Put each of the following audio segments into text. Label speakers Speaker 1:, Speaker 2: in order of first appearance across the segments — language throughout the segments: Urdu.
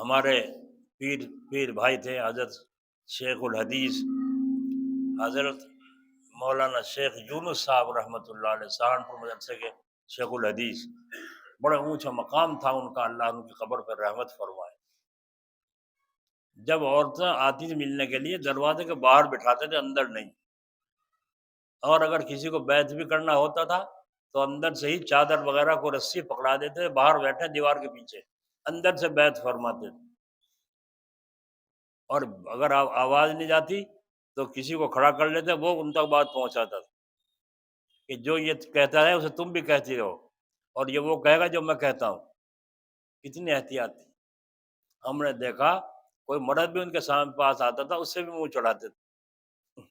Speaker 1: ہمارے پیر بھائی تھے حضرت شیخ الحدیث حضرت مولانا شیخ یونس صاحب رحمۃ اللہ علیہ سہارنپور مدرسے کے شیخ الحدیث، بڑا اونچا مقام تھا ان کا، اللہ ان کی قبر پر رحمت فرمائے۔ جب عورتیں آتی تھی ملنے کے لیے دروازے کے باہر بٹھاتے تھے، اندر نہیں، اور اگر کسی کو بیعت بھی کرنا ہوتا تھا تو اندر سے ہی چادر وغیرہ کو رسی پکڑا دیتے، باہر بیٹھے دیوار کے پیچھے، اندر سے بیعت فرماتے تھے۔ اور اگر آواز نہیں جاتی تو کسی کو کھڑا کر لیتے، وہ ان تک بات پہنچاتا تھا کہ جو یہ کہتا ہے اسے تم بھی کہتی رہو، اور یہ وہ کہے گا جو میں کہتا ہوں۔ کتنی احتیاط تھی۔ ہم نے دیکھا کوئی مرد بھی ان کے سامنے پاس آتا تھا، اس سے بھی منہ چڑھاتے تھے،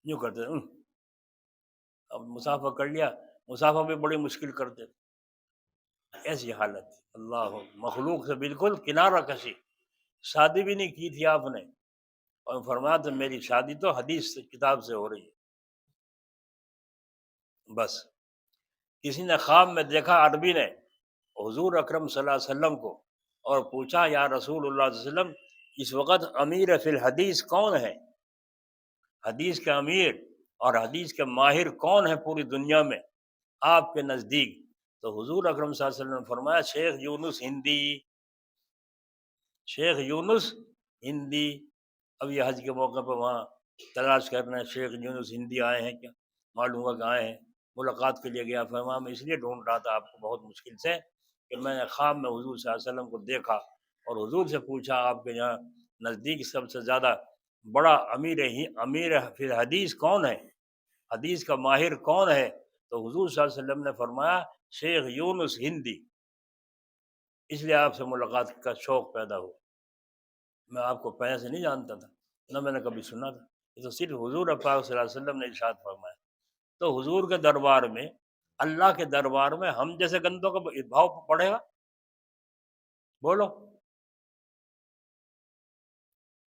Speaker 1: یوں کرتے تھے۔ اب مسافہ کر لیا، مسافہ بھی بڑی مشکل کرتے تھے، ایسی حالت تھی۔ اللہ، مخلوق سے بالکل کنارہ کشی۔ شادی بھی نہیں کی تھی آپ نے، اور فرمایا تو میری شادی تو حدیث کتاب سے ہو رہی ہے۔ بس کسی نے خواب میں دیکھا عربی نے حضور اکرم صلی اللہ علیہ وسلم کو، اور پوچھا یا رسول اللہ صلی اللہ علیہ وسلم اس وقت امیر فی الحدیث کون ہے؟ حدیث کے امیر اور حدیث کے ماہر کون ہے پوری دنیا میں آپ کے نزدیک؟ تو حضور اکرم صلی اللہ علیہ وسلم نے فرمایا شیخ یونس ہندی، شیخ یونس ہندی۔ اب یہ حج کے موقع پہ وہاں تلاش کرنا شیخ یونس ہندی آئے ہیں کیا، معلوم ہوا کہ آئے ہیں، ملاقات کے لیے گیا، فرمایا میں اس لیے ڈھونڈ رہا تھا آپ کو بہت مشکل سے کہ میں نے خواب میں حضور صلی اللہ علیہ وسلم کو دیکھا، اور حضور سے پوچھا آپ کے یہاں نزدیک سب سے زیادہ بڑا امیر فی الحدیث کون ہے، حدیث کا ماہر کون ہے؟ تو حضور صلی اللہ علیہ وسلم نے فرمایا شیخ یونس ہندی۔ اس لیے آپ سے ملاقات کا شوق پیدا ہوا۔ میں آپ کو پہلے سے نہیں جانتا تھا، نہ میں نے کبھی سنا تھا، یہ تو صرف حضور پاک صلی اللہ علیہ وسلم نے ارشاد فرمایا۔ تو حضور کے دربار میں، اللہ کے دربار میں ہم جیسے گندوں کا بھاؤ پڑے گا؟ بولو۔